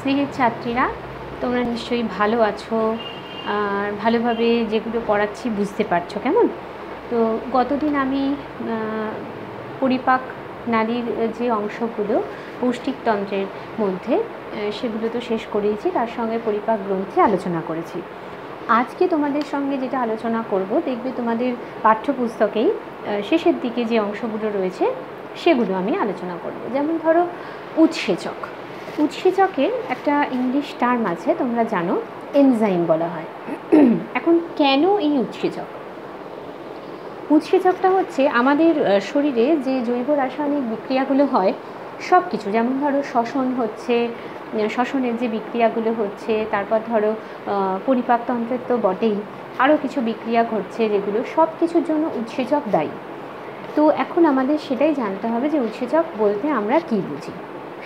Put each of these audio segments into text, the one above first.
স্নেহের ছাত্রীরা, তোমরা নিশ্চয়ই ভালো আছো আর ভালোভাবে যেগুলো পড়াচ্ছি বুঝতে পারছো কেমন। তো গতদিন আমি পরিপাক নালীর যে অংশগুলো পৌষ্টিকতন্ত্রের মধ্যে সেগুলো তো শেষ করেইছি, তার সঙ্গে পরিপাক গ্রন্থি আলোচনা করেছি। আজকে তোমাদের সঙ্গে যেটা আলোচনা করব, দেখবে তোমাদের পাঠ্যপুস্তকেই শেষের দিকে যে অংশগুলো রয়েছে সেগুলো আমি আলোচনা করব। যেমন ধরো উৎসেচক। উৎসেচকের একটা ইংলিশ টার্ম আছে, তোমরা জানো, এনজাইম বলা হয়। এখন কেন এই উৎসেচক? উৎসেচকটা হচ্ছে আমাদের শরীরে যে জৈব রাসায়নিক বিক্রিয়াগুলো হয় সব কিছু, যেমন ধরো শ্বসন হচ্ছে, শ্বসনের যে বিক্রিয়াগুলো হচ্ছে, তারপর ধরো পরিপাকতন্ত্রের তো বটেই, আরও কিছু বিক্রিয়া ঘটছে, যেগুলো সব কিছুর জন্য উৎসেচক দায়ী। তো এখন আমাদের সেটাই জানতে হবে যে উৎসেচক বলতে আমরা কী বুঝি।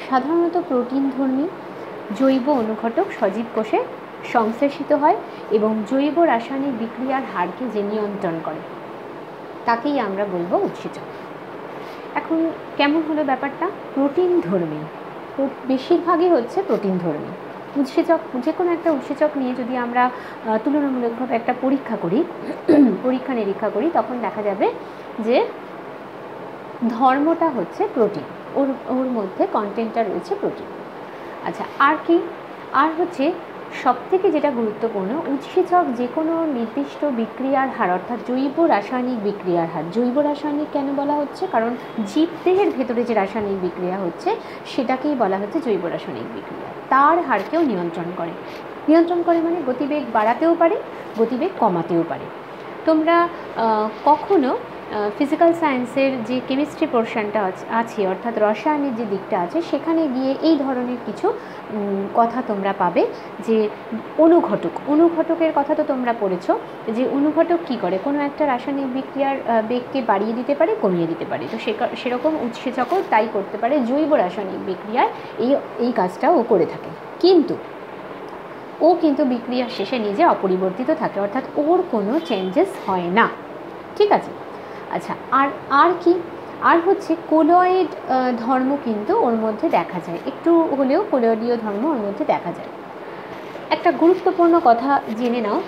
সাধারণত প্রোটিনধর্মী জৈব অনুঘটক সজীব কোষে সংশ্লেষিত হয় এবং জৈব রাসায়নিক বিক্রিয়ার হারকে যে নিয়ন্ত্রণ করে তাকেই আমরা বলবো উৎসেচক। এখন কেমন হলো ব্যাপারটা? প্রোটিনধর্মী, বেশিরভাগই হচ্ছে প্রোটিনধর্মী উৎসেচক। যে কোনো একটা উৎসেচক নিয়ে যদি আমরা তুলনামূলকভাবে একটা পরীক্ষা নিরীক্ষা করি, তখন দেখা যাবে যে ধর্মটা হচ্ছে প্রোটিন, ওর মধ্যে কন্টেন্টটা রয়েছে প্রোটিন। আচ্ছা, আর কি? আর হচ্ছে সবথেকে যেটা গুরুত্বপূর্ণ, উৎসেচক যে কোনো নির্দিষ্ট বিক্রিয়ার হার, অর্থাৎ জৈব রাসায়নিক বিক্রিয়ার হার। জৈব রাসায়নিক কেন বলা হচ্ছে? কারণ জীবদেহের ভেতরে যে রাসায়নিক বিক্রিয়া হচ্ছে সেটাকেই বলা হচ্ছে জৈব রাসায়নিক বিক্রিয়া। তার হারকেও নিয়ন্ত্রণ করে। নিয়ন্ত্রণ করে মানে গতিবেগ বাড়াতেও পারে, গতিবেগ কমাতেও পারে। তোমরা কখনো ফিজিক্যাল সায়েন্সের যে কেমিস্ট্রি পোর্শনটা আছে, অর্থাৎ রসায়নের যে দিকটা আছে, সেখানে গিয়ে এই ধরনের কিছু কথা তোমরা পাবে। যে অনুঘটকের কথা তো তোমরা পড়েছো, যে অনুঘটক কী করে, কোনো একটা রাসায়নিক বিক্রিয়ার বেগকে বাড়িয়ে দিতে পারে, কমিয়ে দিতে পারে। তো সেরকম উৎসেচকও তাই করতে পারে, জৈব রাসায়নিক বিক্রিয়ায় এই কাজটা ও করে থাকে। কিন্তু ও কিন্তু বিক্রিয়ার শেষে নিজে অপরিবর্তিত থাকে, অর্থাৎ ওর কোনো চেঞ্জেস হয় না। ঠিক আছে? আচ্ছা, আর কি? আর হচ্ছে কোলয়েড ধর্ম কিন্তু ওর মধ্যে দেখা যায়, একটু হলেও কোলয়েডীয় ধর্ম ওর মধ্যে দেখা যায়। একটা গুরুত্বপূর্ণ কথা জেনে নাও,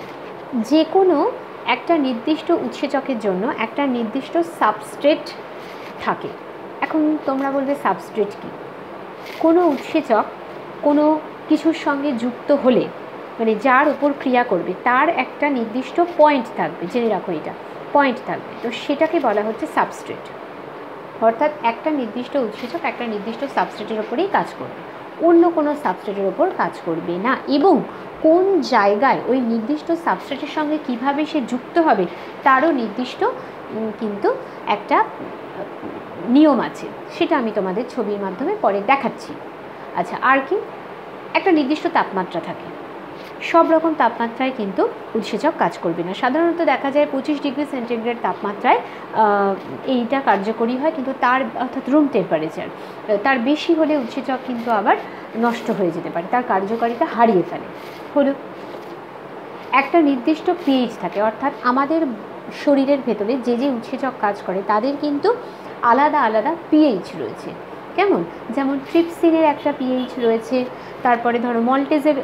যে কোনো একটা নির্দিষ্ট উৎসেচকের জন্য একটা নির্দিষ্ট সাবস্ট্রেট থাকে। এখন তোমরা বলবে সাবস্ট্রেট কী? কোনো উৎসেচক কোনো কিছুর সঙ্গে যুক্ত হলে, মানে যার উপর ক্রিয়া করবে, তার একটা নির্দিষ্ট পয়েন্ট থাকবে, জেনে রাখো এটা, পয়েন্ট থাকবে। তো সেটাকে বলা হচ্ছে সাবস্ট্রেট। অর্থাৎ একটা নির্দিষ্ট উৎসেচক একটা নির্দিষ্ট সাবস্ট্রেটের ওপরেই কাজ করবে, অন্য কোনো সাবস্ট্রেটের ওপর কাজ করবে না। এবং কোন জায়গায় ওই নির্দিষ্ট সাবস্ট্রেটের সঙ্গে কিভাবে সে যুক্ত হবে তারও নির্দিষ্ট কিন্তু একটা নিয়ম আছে, সেটা আমি তোমাদের ছবির মাধ্যমে পরে দেখাচ্ছি। আচ্ছা, আর কি? একটা নির্দিষ্ট তাপমাত্রা থাকে, সব রকম তাপমাত্রায় কিন্তু উৎসেচক কাজ করবে না। সাধারণত দেখা যায় 25 ডিগ্রি সেন্টিগ্রেড তাপমাত্রায় এইটা কার্যকরী হয়, কিন্তু অর্থাৎ রুম টেম্পারেচার, তার বেশি হলে উৎসেচক কিন্তু আবার নষ্ট হয়ে যেতে পারে, তার কার্যকারিতা হারিয়ে ফেলে। হলো, একটা নির্দিষ্ট পিএইচ থাকে, অর্থাৎ আমাদের শরীরের ভেতরে যে যে উৎসেচক কাজ করে তাদের কিন্তু আলাদা আলাদা পিএইচ রয়েছে। কেমন? যেমন ট্রিপসিনের একটা পিএইচ রয়েছে, তারপরে ধরো মল্টেজের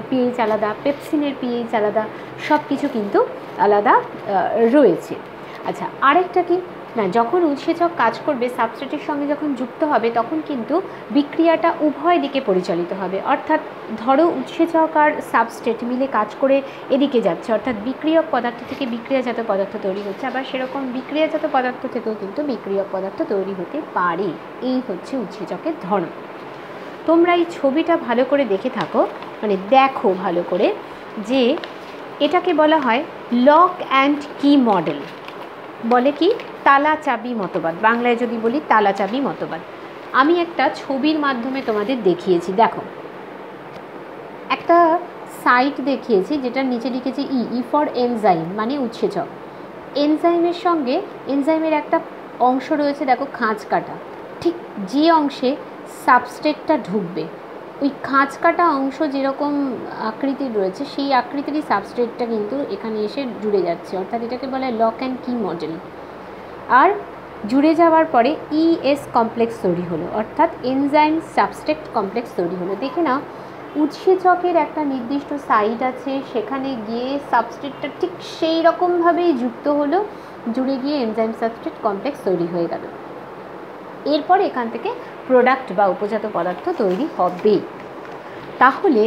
পিএইচ আলাদা, পেপসিনের পিএইচ আলাদা, সব কিছু কিন্তু আলাদা রয়েছে। আচ্ছা, আরেকটা কি না, যখন উৎসেচক কাজ করবে সাবস্ট্রেটের সঙ্গে যখন যুক্ত হবে, তখন কিন্তু বিক্রিয়াটা উভয় দিকে পরিচালিত হবে। অর্থাৎ ধরো উৎসেচক আর সাবস্ট্রেট মিলে কাজ করে এদিকে যাচ্ছে, অর্থাৎ বিক্রিয়ক পদার্থ থেকে বিক্রিয়াজাত পদার্থ তৈরি হচ্ছে, আবার সেরকম বিক্রিয়াজাত পদার্থ থেকেও কিন্তু বিক্রিয়ক পদার্থ তৈরি হতে পারে। এই হচ্ছে উৎসেচকের ধর্ম। তোমরা এই ছবিটা ভালো করে দেখে থাকো, মানে দেখো ভালো করে, যে এটাকে বলা হয় লক অ্যান্ড কি মডেল। বলে কি? তালা চাবি মতবাদ, বাংলায় যদি বলি তালা চাবি মতবাদ। আমি একটা ছবির মাধ্যমে তোমাদের দেখিয়েছি। দেখো, একটা সাইট দেখিয়েছি যেটার নিচে লিখেছি ই ফর এনজাইম, মানে উৎসেচক। এনজাইমের সঙ্গে এনজাইমের একটা অংশ রয়েছে, দেখো, খাঁজ কাটা। ঠিক যে অংশে সাবস্ট্রেটটা ঢুকবে, ওই খাঁজ কাটা অংশ যেরকম আকৃতির রয়েছে, সেই আকৃতিরই সাবস্ট্রেটটা কিন্তু এখানে এসে জুড়ে যাচ্ছে, অর্থাৎ এটাকে বলে লক অ্যান্ড কি মডেল। আর জুড়ে যাওয়ার পরে ইএস কমপ্লেক্স তৈরি হলো, অর্থাৎ এনজাইম সাবস্ট্রেট কমপ্লেক্স তৈরি হলো। দেখে নাও, উৎসেচকের একটা নির্দিষ্ট সাইট আছে, সেখানে গিয়ে সাবস্ট্রেটটা ঠিক সেই রকমভাবেই যুক্ত হলো, জুড়ে গিয়ে এনজাইম সাবস্ট্রেট কমপ্লেক্স তৈরি হয়ে গেল। এরপর এখান থেকে প্রোডাক্ট বা উপজাত পদার্থ তৈরি হবে। তাহলে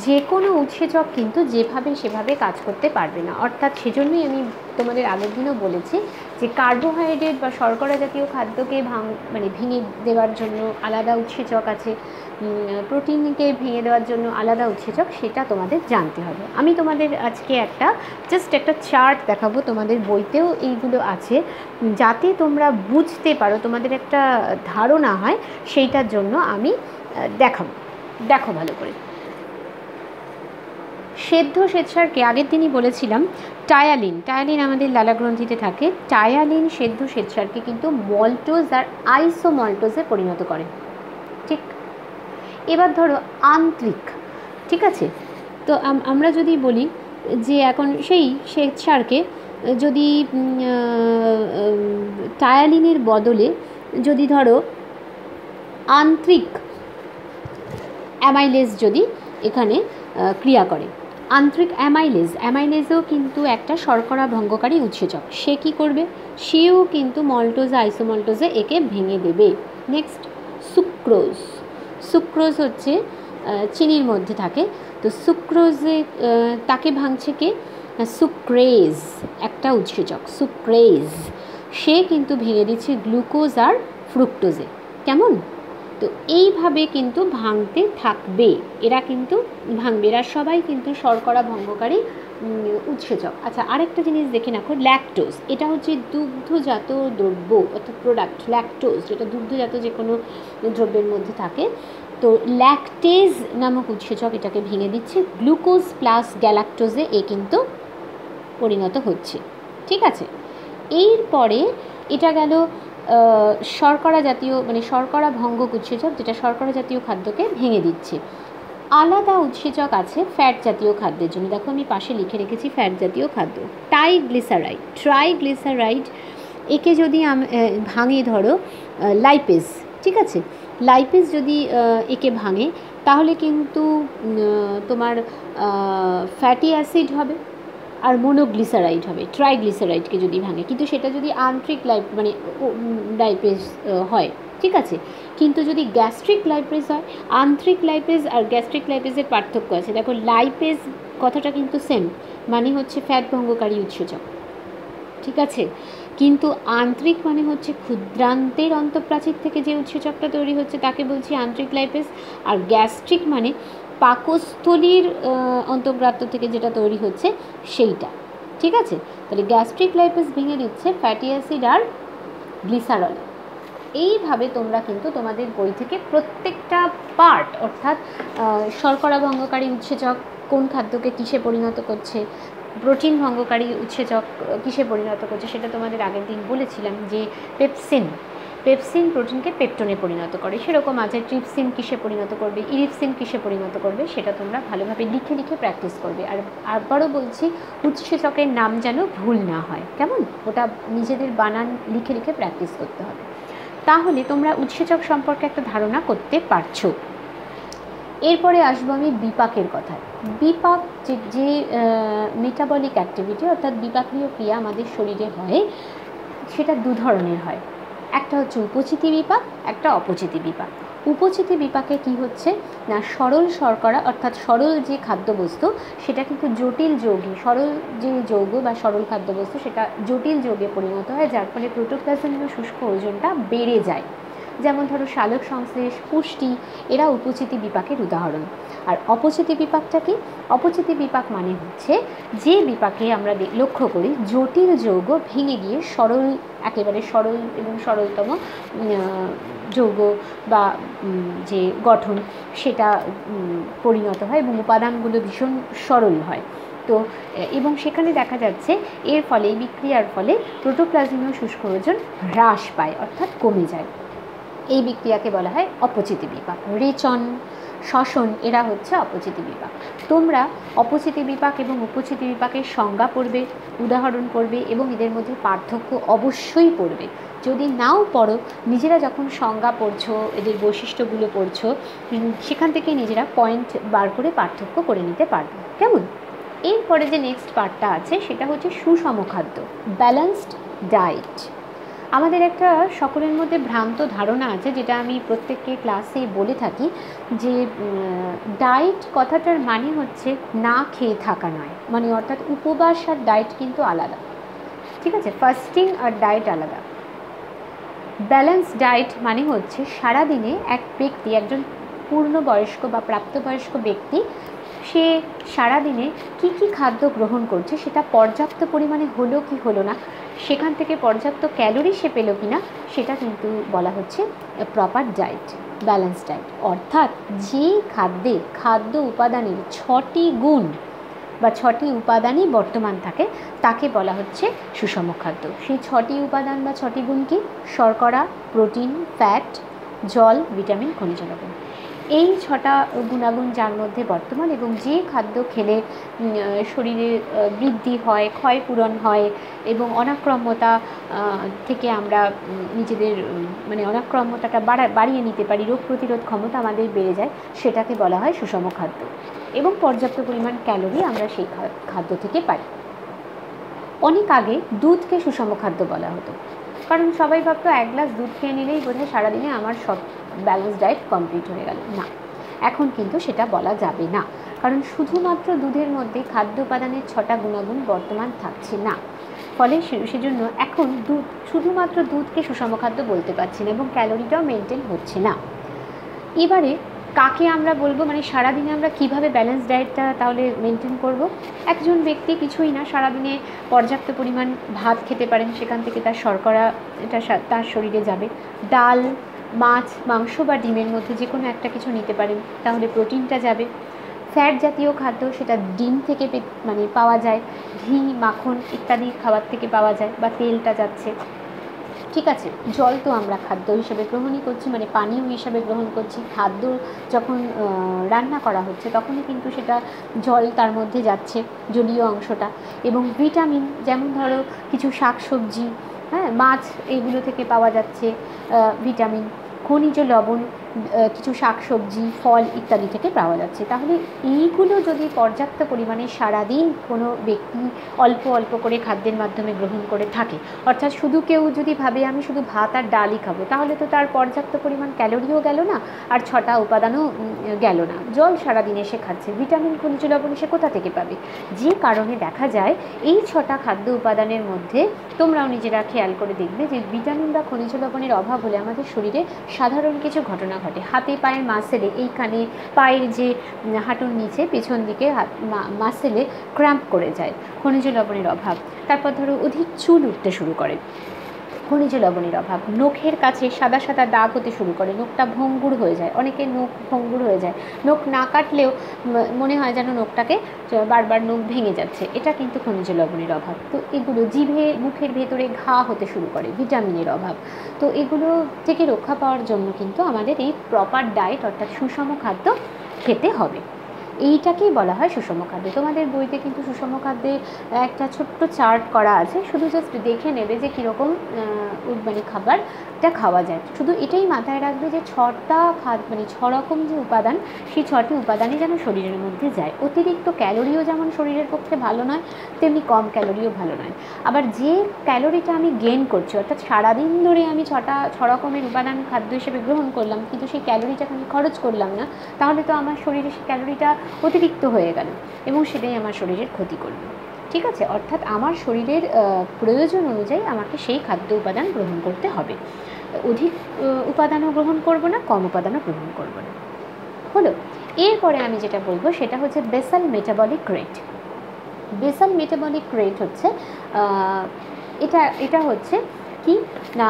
যে কোনো উৎসেচক কিন্তু যেভাবে সেভাবে কাজ করতে পারবে না। অর্থাৎ সেজন্যই আমি তোমাদের আগের দিনও বলেছি যে কার্বোহাইড্রেট বা শর্করা জাতীয় খাদ্যকে ভেঙে দেওয়ার জন্য আলাদা উৎসেচক আছে, প্রোটিনকে ভেঙে দেওয়ার জন্য আলাদা উৎসেচক, সেটা তোমাদের জানতে হবে। আমি তোমাদের আজকে জাস্ট একটা চার্ট দেখাবো, তোমাদের বইতেও এইগুলো আছে, যাতে তোমরা বুঝতে পারো, তোমাদের একটা ধারণা হয়, সেইটার জন্য আমি দেখাবো। দেখো ভালো করে। সেদ্ধ শ্বেতসারকে আগের দিনই বলেছিলাম টায়ালিন আমাদের লালাগ্রন্থিতে থাকে। টায়ালিন সেদ্ধ শ্বেতসারকে কিন্তু মল্টোজ আর আইসোমল্টোজে পরিণত করে। ঠিক, এবার ধরো আন্তরিক, ঠিক আছে, তো আমরা যদি বলি যে এখন সেই শ্বেতসারকে যদি টায়ালিনের বদলে যদি ধরো আন্তরিক অ্যামাইলেজ যদি এখানে ক্রিয়া করে, আন্তরিক অ্যামাইলেজও কিন্তু একটা শর্করা ভঙ্গকারী উৎসেচক, সে কি করবে, সেও কিন্তু মল্টোজ আইসোমল্টোজে একে ভেঙে দেবে। নেক্সট সুক্রোজ হচ্ছে চিনির মধ্যে থাকে, তো সুক্রোজে তাকে ভাঙছে কে, সুক্রেজ একটা উৎসেচক, সুক্রেজ, সে কিন্তু ভেঙে দিচ্ছে গ্লুকোজ আর ফ্রুক্টোজে। কেমন? তো এইভাবে কিন্তু ভাঙতে থাকবে, এরা কিন্তু ভাঙবে, এরা সবাই কিন্তু শর্করা ভঙ্গকারী উৎসেচক। আচ্ছা, আরেকটা জিনিস দেখে রাখো, ল্যাকটোজ, এটা হচ্ছে দুগ্ধজাত দ্রব্য অর্থাৎ প্রোডাক্ট, ল্যাকটোজ যেটা দুগ্ধজাত যে কোনো দ্রব্যের মধ্যে থাকে, তো ল্যাকটেজ নামক উৎসেচক এটাকে ভেঙে দিচ্ছে, গ্লুকোজ প্লাস গ্যালাক্টোজে এ কিন্তু পরিণত হচ্ছে। ঠিক আছে, এরপরে এটা গেল শর্করা জাতীয় শর্করা ভঙ্গক উৎসেচক, যেটা শর্করা জাতীয় খাদ্যকে ভেঙে দিচ্ছে। আলাদা উৎসেচক আছে ফ্যাট জাতীয় খাদ্যের জন্য, দেখো আমি পাশে লিখে রেখেছি ফ্যাট জাতীয় খাদ্য, ট্রাইগ্লিসারাইড, একে যদি ভাঙে ধরো লাইপেজ, ঠিক আছে, লাইপেজ যদি একে ভাঙে তাহলে কিন্তু তোমার ফ্যাটি অ্যাসিড হবে আর মোনোগ্লিসারাইড হবে, ট্রাইগ্লিসারাইডকে যদি ভাঙে, কিন্তু সেটা যদি আন্তরিক লাইপেজ হয়, ঠিক আছে, কিন্তু যদি গ্যাস্ট্রিক লাইপেজ হয়, আন্তরিক লাইপেজ আর গ্যাস্ট্রিক লাইপেজের পার্থক্য আছে। দেখো লাইপেজ কথাটা কিন্তু সেম, মানে হচ্ছে ফ্যাট ভঙ্গকারী উৎসেচক, ঠিক আছে, কিন্তু আন্তরিক মানে হচ্ছে ক্ষুদ্রান্তের অন্তঃপ্রাচীর থেকে যে উৎসেচকটা তৈরি হচ্ছে তাকে বলছি আন্তরিক লাইপেজ, আর গ্যাস্ট্রিক মানে পাকস্থলীর অন্তঃব্রাত্য থেকে যেটা তৈরি হচ্ছে সেইটা। ঠিক আছে, তাহলে গ্যাস্ট্রিক লাইপেজ ভেঙে দিচ্ছে ফ্যাটি অ্যাসিড আর গ্লিসারল। এইভাবে তোমরা কিন্তু তোমাদের বই থেকে প্রত্যেকটা পার্ট, অর্থাৎ শর্করা ভঙ্গকারী উৎসেচক কোন খাদ্যকে কিসে পরিণত করছে, প্রোটিন ভঙ্গকারী উৎসেচক কিসে পরিণত করছে, সেটা তোমাদের আগের দিন বলেছিলাম যে পেপসিন প্রোটিনকে পেপটনে পরিণত করে, সেরকম আছে ট্রিপসিন কিসে পরিণত করবে, ইরিপসিন কিসে পরিণত করবে, সেটা তোমরা ভালোভাবে লিখে প্র্যাকটিস করবে। আর আবারও বলছি, উৎসেচকের নাম যেন ভুল না হয়, কেমন, ওটা নিজেদের বানান লিখে প্র্যাকটিস করতে হবে, তাহলে তোমরা উৎসেচক সম্পর্কে একটা ধারণা করতে পারছো। এরপরে আসবো আমি বিপাকের কথায়। বিপাক যে মেটাবলিক অ্যাক্টিভিটি অর্থাৎ বিপাকীয় ক্রিয়া আমাদের শরীরে হয়, সেটা দু ধরনের হয়, একটা হচ্ছে উপচিতি বিপাক, একটা অপচিতি বিপাক। উপচিতি বিপাকে কি হচ্ছে না, সরল শর্করা অর্থাৎ সরল যে খাদ্যবস্তু সেটা কিন্তু জটিল যৌগী, সরল যে যৌগ বা সরল খাদ্যবস্তু সেটা জটিল যৌগে পরিণত হয়, যার ফলে প্রোটোপ্লাজমীয় শুষ্ক ওজনটা বেড়ে যায়। যেমন ধরো সালোক সংশ্লেষ, পুষ্টি, এরা উপচিতি বিপাকের উদাহরণ। আর অপচিতি বিপাকটা কি? অপচিতি বিপাক মানে হচ্ছে যে বিপাকে আমরা লক্ষ্য করি জটিল যৌগ ভেঙে গিয়ে সরল, একেবারে সরল এবং সরলতম যৌগ বা যে গঠন সেটা পরিণত হয় এবং উপাদানগুলো ভীষণ সরল হয়। তো এবং সেখানে দেখা যাচ্ছে এর ফলে, এই বিক্রিয়ার ফলে প্রোটোপ্লাজমীয় শুষ্ক ওজন হ্রাস পায় অর্থাৎ কমে যায়। এই বিক্রিয়াকে বলা হয় অপচিতি বিপাক। রেচন, শ্বসন, এরা হচ্ছে অপচিতি বিপাক। তোমরা অপচিতি বিপাক এবং উপচিতি বিপাকের সংজ্ঞা পড়বে, উদাহরণ করবে এবং এদের মধ্যে পার্থক্য অবশ্যই পড়বে। যদি নাও পড়ো, নিজেরা যখন সংজ্ঞা পড়ছো, এদের বৈশিষ্ট্যগুলো পড়ছো, সেখান থেকে নিজেরা পয়েন্ট বার করে পার্থক্য করে নিতে পারবে। কেমন? এরপরে যে নেক্সট পার্টটা আছে সেটা হচ্ছে সুষম খাদ্য, ব্যালেন্সড ডায়েট। আমাদের একটা সকলের মধ্যে ভ্রান্ত ধারণা আছে, যেটা আমি প্রত্যেককে ক্লাসে বলে থাকি, যে ডায়েট কথাটার মানে হচ্ছে না খেয়ে থাকা নয়, মানে অর্থাৎ উপবাস আর ডায়েট কিন্তু আলাদা, ঠিক আছে? ফাস্টিং আর ডায়েট আলাদা। ব্যালেন্স ডায়েট মানে হচ্ছে সারাদিনে এক ব্যক্তি, একজন পূর্ণবয়স্ক বা প্রাপ্তবয়স্ক ব্যক্তি, সে সারাদিনে কী কী খাদ্য গ্রহণ করছে সেটা পর্যাপ্ত পরিমাণে হলো কি হলো না, সেখান থেকে পর্যাপ্ত ক্যালোরি সে পেল কি না, সেটা কিন্তু বলা হচ্ছে প্রপার ডায়েট, ব্যালেন্স ডায়েট। অর্থাৎ যে খাদ্যে খাদ্য উপাদানের 6টি গুণ বা 6টি উপাদানই বর্তমান থাকে তাকে বলা হচ্ছে সুষম খাদ্য। সেই 6টি উপাদান বা 6টি গুণ কি? শর্করা, প্রোটিন, ফ্যাট, জল, ভিটামিন, খনিজ লবণ। এই 6টা গুণাগুণ যার মধ্যে বর্তমান, এবং যে খাদ্য খেলে শরীরে বৃদ্ধি হয়, ক্ষয় পূরণ হয় এবং অনাক্রম্যতা থেকে আমরা নিজেদের মানে অনাক্রম্যতাটা বাড়িয়ে নিতে পারি, রোগ প্রতিরোধ ক্ষমতা আমাদের বেড়ে যায়, সেটাকে বলা হয় সুষম খাদ্য। এবং পর্যাপ্ত পরিমাণ ক্যালোরি আমরা সেই খাদ্য থেকে পাই। অনেক আগে দুধকে সুষম খাদ্য বলা হতো, কারণ সবাই ভাবতো 1 গ্লাস দুধ খেয়ে নিলেই বোধহয় সারাদিনে আমার সব ব্যালেন্স ডায়েট কমপ্লিট হয়ে গেল। না, এখন কিন্তু সেটা বলা যাবে না, কারণ শুধুমাত্র দুধের মধ্যে খাদ্য উপাদানের 6টা গুণাগুণ বর্তমান থাকছে না। ফলে সেজন্য এখন শুধুমাত্র দুধকে সুষম খাদ্য বলতে পারছি না, এবং ক্যালোরিটাও মেনটেন হচ্ছে না। এবারে কাকে আমরা বলবো, মানে সারাদিনে আমরা কিভাবে ব্যালেন্স ডায়েটটা তাহলে মেনটেন করব? একজন ব্যক্তি কিছুই না, সারাদিনে পর্যাপ্ত পরিমাণ ভাত খেতে পারেন, সেখান থেকে তার শর্করা এটা তার শরীরে যাবে। ডাল, মাছ, মাংস বা ডিমের মধ্যে যে কোনো একটা কিছু নিতে পারেন, তাহলে প্রোটিনটা যাবে। ফ্যাট জাতীয় খাদ্য, সেটা ডিম থেকে মানে পাওয়া যায়, ঘি, মাখন ইত্যাদি খাবার থেকে পাওয়া যায়, বা তেলটা যাচ্ছে, ঠিক আছে? জল তো আমরা খাদ্য হিসেবে গ্রহণই করছি, মানে পানীয় হিসাবে গ্রহণ করছি। খাদ্য যখন রান্না করা হচ্ছে তখনই কিন্তু সেটা জল তার মধ্যে যাচ্ছে, জলীয় অংশটা। এবং ভিটামিন, যেমন ধরো কিছু শাকসবজি, হ্যাঁ, মাছ, এইগুলো থেকে পাওয়া যাচ্ছে ভিটামিন। খনিজ লবণ, কিছু শাকসবজি, ফল ইত্যাদি থেকে পাওয়া যাচ্ছে। তাহলে এইগুলো যদি পর্যাপ্ত পরিমাণে সারাদিন কোনো ব্যক্তি অল্প অল্প করে খাদ্যের মাধ্যমে গ্রহণ করে থাকে, অর্থাৎ শুধু কেউ যদি ভাবে আমি শুধু ভাত আর ডালই খাবো, তাহলে তো তার পর্যাপ্ত পরিমাণ ক্যালোরিও গেল না, আর 6টা উপাদানও গেল না। জল সারাদিনে সে খাচ্ছে, ভিটামিন, খনিজ লবণ সে কোথা থেকে পাবে? যে কারণে দেখা যায় এই 6টা খাদ্য উপাদানের মধ্যে তোমরাও নিজেরা খেয়াল করে দেখবে যে ভিটামিন বা খনিজ লবণের অভাব হলে আমাদের শরীরে সাধারণ কিছু ঘটনা ঘটে। হাতে পায়ের মাসেলে, এইখানে পায়ের যে হাঁটুর নিচে পেছন দিকে মাসেলে ক্র্যাম্প করে যায়, খনিজ লবণের অভাব। তারপর ধরো অধিক চুল উঠতে শুরু করে, খনিজ লবণের অভাব। নখের কাছে সাদা সাদা দাগ হতে শুরু করে, নখটা ভঙ্গুর হয়ে যায়, অনেকের নখ ভঙ্গুর হয়ে যায়, নখ না কাটলেও মনে হয় যেন নখটাকে বারবার নখ ভেঙে যাচ্ছে, এটা কিন্তু খনিজ লবণের অভাব। তো এগুলো জিভে, মুখের ভেতরে ঘা হতে শুরু করে, ভিটামিনের অভাব। তো এগুলো থেকে রক্ষা পাওয়ার জন্য কিন্তু আমাদের এই প্রপার ডায়েট অর্থাৎ সুষম খাদ্য খেতে হবে। এইটাকেই বলা হয় সুষম খাদ্য। তোমাদের বইতে কিন্তু সুষম খাদ্যে একটা ছোট্ট চার্ট করা আছে, শুধু জাস্ট দেখে নেবে যে কীরকম মানে খাবারটা খাওয়া যায়। শুধু এটাই মাথায় রাখবে যে 6টা মানে 6 রকম যে উপাদান, সেই 6টি উপাদানই যেন শরীরের মধ্যে যায়। অতিরিক্ত ক্যালোরিও যেমন শরীরের পক্ষে ভালো নয়, তেমনি কম ক্যালোরিও ভালো নয়। আবার যে ক্যালোরিটা আমি গেইন করছি, অর্থাৎ সারাদিন ধরে আমি 6 রকমের উপাদান খাদ্য হিসেবে গ্রহণ করলাম, কিন্তু সেই ক্যালোরিটাকে আমি খরচ করলাম না, তাহলে তো আমার শরীরে সেই ক্যালোরিটা অতিরিক্ত হয়ে গেল এবং সেটাই আমার শরীরের ক্ষতি করবে, ঠিক আছে? অর্থাৎ আমার শরীরের প্রয়োজন অনুযায়ী আমাকে সেই খাদ্য উপাদান গ্রহণ করতে হবে। অধিক উপাদানও গ্রহণ করব না, কম উপাদানও গ্রহণ করব না, হলো? এরপরে আমি যেটা বলবো সেটা হচ্ছে basal metabolic rate. Basal metabolic rate হচ্ছে এটা হচ্ছে কি না,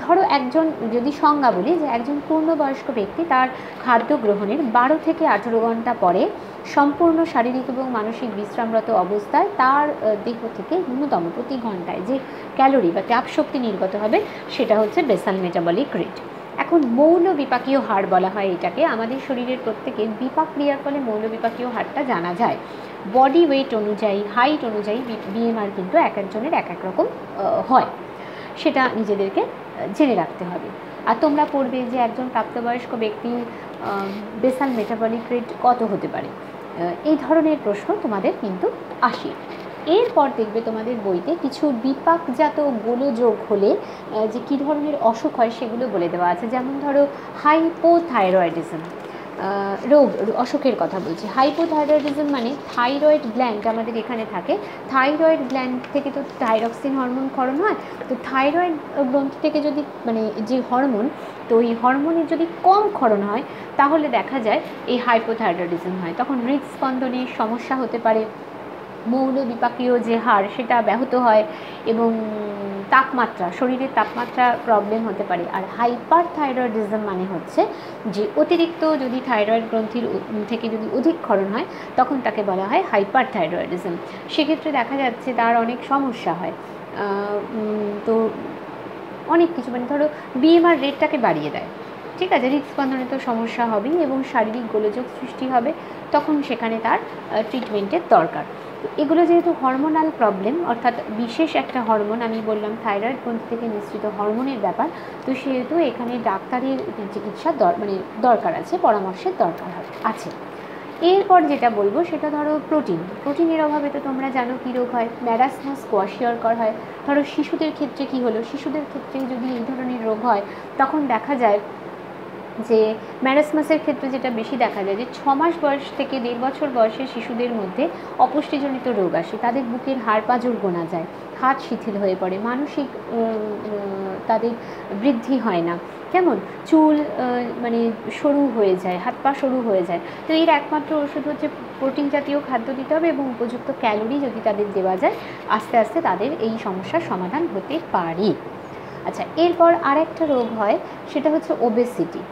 ধরো একজন, যদি সংজ্ঞা বলি যে একজন পূর্ণবয়স্ক ব্যক্তি তার খাদ্য গ্রহণের 12 থেকে 18 ঘন্টা পরে সম্পূর্ণ শারীরিক এবং মানসিক বিশ্রামরত অবস্থায় তার দেহ থেকে ন্যূনতম প্রতি ঘন্টায় যে ক্যালোরি বা তাপশক্তি নির্গত হবে সেটা হচ্ছে বেসাল মেটাবলিক রেট। এখন মৌল বিপাকীয় হাড় বলা হয় এটাকে। আমাদের শরীরের প্রত্যেকের বিপাক ক্রিয়ার ফলে মৌল বিপাকীয় হাড়টা জানা যায়। বডি ওয়েট অনুযায়ী, হাইট অনুযায়ী বিএমআর কিন্তু এক একজনের এক এক রকম হয়, সেটা নিজেদেরকে জেনে রাখতে হবে। আর তোমরা পড়বে যে একজন প্রাপ্তবয়স্ক ব্যক্তির বেসাল মেটাবলিক রেট কত হতে পারে, এই ধরনের প্রশ্ন তোমাদের কিন্তু আসে। এরপর দেখবে তোমাদের বইতে কিছু বিপাকজাত গোলযোগ হলে যে কী ধরনের অসুখ হয় সেগুলো বলে দেওয়া আছে। যেমন ধরো হাইপোথাইরয়েডিজম রোগ, অসুখের কথা বলছি। হাইপোথাইরয়েডিজম মানে থাইরয়েড গ্ল্যান্ড আমাদের এখানে থাকে, থাইরয়েড গ্ল্যান্ড থেকে তো থাইরক্সিন হরমোন ক্ষরণ হয়। তো থাইরয়েড গ্রন্থি থেকে যদি মানে যে হরমোন, তো ওই হরমোনের যদি কম ক্ষরণ হয় তাহলে দেখা যায় এই হাইপোথাইরয়েডিজম হয়। তখন হৃদস্পন্দনের সমস্যা হতে পারে, মৌল বিপাকীয় যে হাড় সেটা ব্যাহত হয় এবং তাপমাত্রা, শরীরের তাপমাত্রা প্রবলেম হতে পারে। আর হাইপার থাইরয়েডিজম মানে হচ্ছে যে অতিরিক্ত যদি থাইরয়েড গ্রন্থির থেকে যদি অধিক ক্ষরণ হয় তখন তাকে বলা হয় হাইপার থাইরয়েডিজম। সেক্ষেত্রে দেখা যাচ্ছে তার অনেক সমস্যা হয়। তো অনেক কিছু মানে ধরো বিএমআর রেটটাকে বাড়িয়ে দেয়, ঠিক আছে, হৃদস্পন্দনে তো সমস্যা হবেই এবং শারীরিক গোলযোগ সৃষ্টি হবে, তখন সেখানে তার ট্রিটমেন্টের দরকার। তো এগুলো যেহেতু হরমোনাল প্রবলেম, অর্থাৎ বিশেষ একটা হরমোন, আমি বললাম থাইরয়েড গ্রন্থি থেকে নিঃসৃত হরমোনের ব্যাপার, তো সেহেতু এখানে ডাক্তারের চিকিৎসার মানে দরকার আছে, পরামর্শের দরকার আছে। এরপর যেটা বলবো সেটা ধরো প্রোটিনের অভাবে তো তোমরা জানো কী রোগ হয়, ম্যারাসমাস কোয়াশিয়রকর হয়। ধরো শিশুদের ক্ষেত্রে কী হলো, শিশুদের ক্ষেত্রে যদি এই ধরনের রোগ হয় তখন দেখা যায় যে ম্যারাসমাসের ক্ষেত্রে যেটা বেশি দেখা যায় যে 6 মাস বয়স থেকে 1.5 বছর বয়সের শিশুদের মধ্যে অপুষ্টিজনিত রোগ আসে, তাদের বুকের হাড় পাঁজর গোনা যায়, হাত শিথিল হয়ে পড়ে, মানসিক তাদের বৃদ্ধি হয় না, কেমন চুল মানে সরু হয়ে যায়, হাত পা সরু হয়ে যায়। তো এর একমাত্র ওষুধ হচ্ছে প্রোটিন জাতীয় খাদ্য দিতে হবে এবং উপযুক্ত ক্যালোরি যদি তাদের দেওয়া যায় আস্তে আস্তে তাদের এই সমস্যার সমাধান হতে পারে। আচ্ছা, এরপর আরেকটা রোগ হয় সেটা হচ্ছে ওবেসিটি,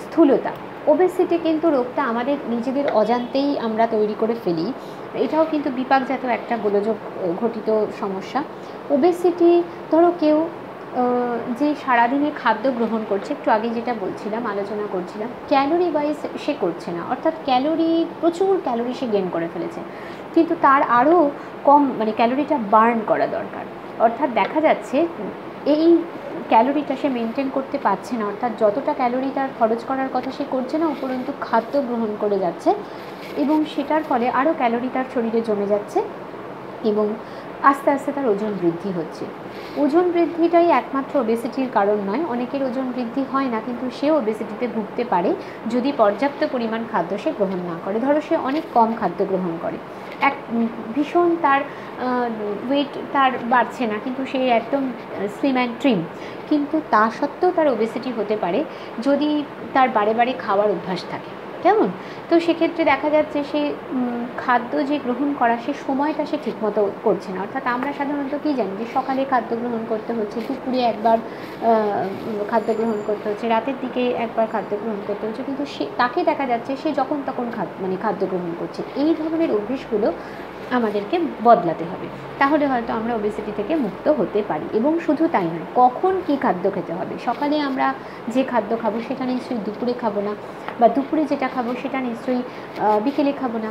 স্থূলতা। ওবেসিটি কিন্তু রোগটা আমাদের নিজেদের অজান্তেই আমরা তৈরি করে ফেলি, এটাও কিন্তু বিপাকজাত একটা গোলযোগ ঘটিত সমস্যা। ওবেসিটি ধরো কেউ যে সারাদিনে খাদ্য গ্রহণ করছে, একটু আগে যেটা বলছিলাম, আলোচনা করছিলাম, ক্যালোরি ওয়াইজ সে করছে না, অর্থাৎ প্রচুর ক্যালোরি সে গেইন করে ফেলেছে, কিন্তু তার আরও কম মানে ক্যালোরিটা বার্ন করা দরকার। অর্থাৎ দেখা যাচ্ছে এই ক্যালোরিটা সে মেনটেন করতে পারছে না, অর্থাৎ যতটা ক্যালোরি তার খরচ করার কথা সে করছে না, উপরন্তু খাদ্য গ্রহণ করে যাচ্ছে এবং সেটার ফলে আরও ক্যালোরি তার শরীরে জমে যাচ্ছে এবং আস্তে আস্তে তার ওজন বৃদ্ধি হচ্ছে। ওজন বৃদ্ধিটাই একমাত্র ওবেসিটির কারণ নয়, অনেকের ওজন বৃদ্ধি হয় না কিন্তু সেও ওবেসিটিতে ভুগতে পারে যদি পর্যাপ্ত পরিমাণ খাদ্য সে গ্রহণ না করে। ধরো সে অনেক কম খাদ্য গ্রহণ করে, ভীষণ তার ওয়েট তার বাড়ছে না কিন্তু সে একদম স্লিম অ্যান্ড ট্রিম, কিন্তু তা সত্ত্বেও তার ওবেসিটি হতে পারে যদি তার বারে বারে খাওয়ার অভ্যাস থাকে, কেমন। তো সেক্ষেত্রে দেখা যাচ্ছে সে খাদ্য যে গ্রহণ করা সে সময়টা সে ঠিকমতো করছে না। অর্থাৎ আমরা সাধারণত কী জানি যে সকালে খাদ্য গ্রহণ করতে হচ্ছে, দুপুরে একবার খাদ্য গ্রহণ করতে হচ্ছে, রাতের দিকে একবার খাদ্য গ্রহণ করতে হচ্ছে, কিন্তু সে তাকে দেখা যাচ্ছে সে যখন তখন খাদ্য গ্রহণ করছে। এই ধরনের অভ্যেসগুলো আমাদেরকে বদলাতে হবে, তাহলে হয়তো আমরা ওবেসিটি থেকে মুক্ত হতে পারি। এবং শুধু তাই নয়, কখন কী খাদ্য খেতে হবে, সকালে আমরা যে খাদ্য খাবো সেটা নিশ্চয়ই দুপুরে খাবো না, বা দুপুরে যেটা খাবো সেটা নিশ্চয়ই বিকেলে খাবো না,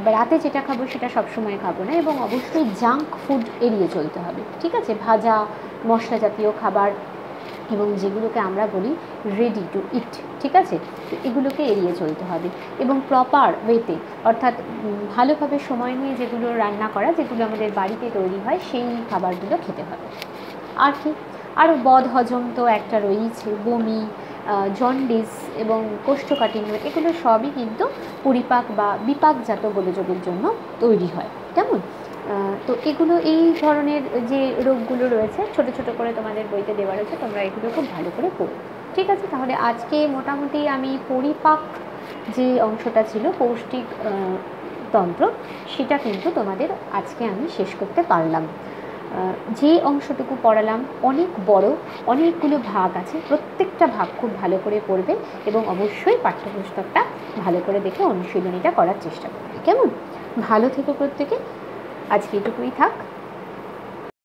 বা রাতে যেটা খাবো সেটা সবসময় খাবো না, এবং অবশ্যই জাঙ্ক ফুড এড়িয়ে চলতে হবে, ঠিক আছে, ভাজা মশলা জাতীয় খাবার এবং যেগুলোকে আমরা বলি রেডি টু ইট, ঠিক আছে, তো এগুলোকে এড়িয়ে চলতে হবে এবং প্রপার ওয়েতে, অর্থাৎ ভালোভাবে সময় নিয়ে যেগুলো রান্না করা, যেগুলো আমাদের বাড়িতে তৈরি হয় সেই খাবারগুলো খেতে হবে। আর কি, আরও বদহজম তো একটা রয়েছে, বমি, জন্ডিস এবং কোষ্ঠকাঠিন্য, এগুলো সবই কিন্তু পরিপাক বা বিপাকজাত গোলযোগের জন্য তৈরি হয়, কেমন। তো এগুলো এই ধরনের যে রোগগুলো রয়েছে ছোট ছোট করে তোমাদের বইতে দেওয়া রয়েছে, তোমরা এগুলো খুব ভালো করে পড়ো, ঠিক আছে। তাহলে আজকে মোটামুটি আমি পরিপাক যে অংশটা ছিল, পৌষ্টিক তন্ত্র, সেটা কিন্তু তোমাদের আজকে আমি শেষ করতে পারলাম। যে অংশটুকু পড়ালাম অনেক বড়, অনেকগুলো ভাগ আছে, প্রত্যেকটা ভাগ খুব ভালো করে পড়বে এবং অবশ্যই পাঠ্যপুস্তকটা ভালো করে দেখে অনুশীলনীটা করার চেষ্টা করবে, কেমন। ভালো থেকো প্রত্যেকে, আজকে এটুকুই থাক।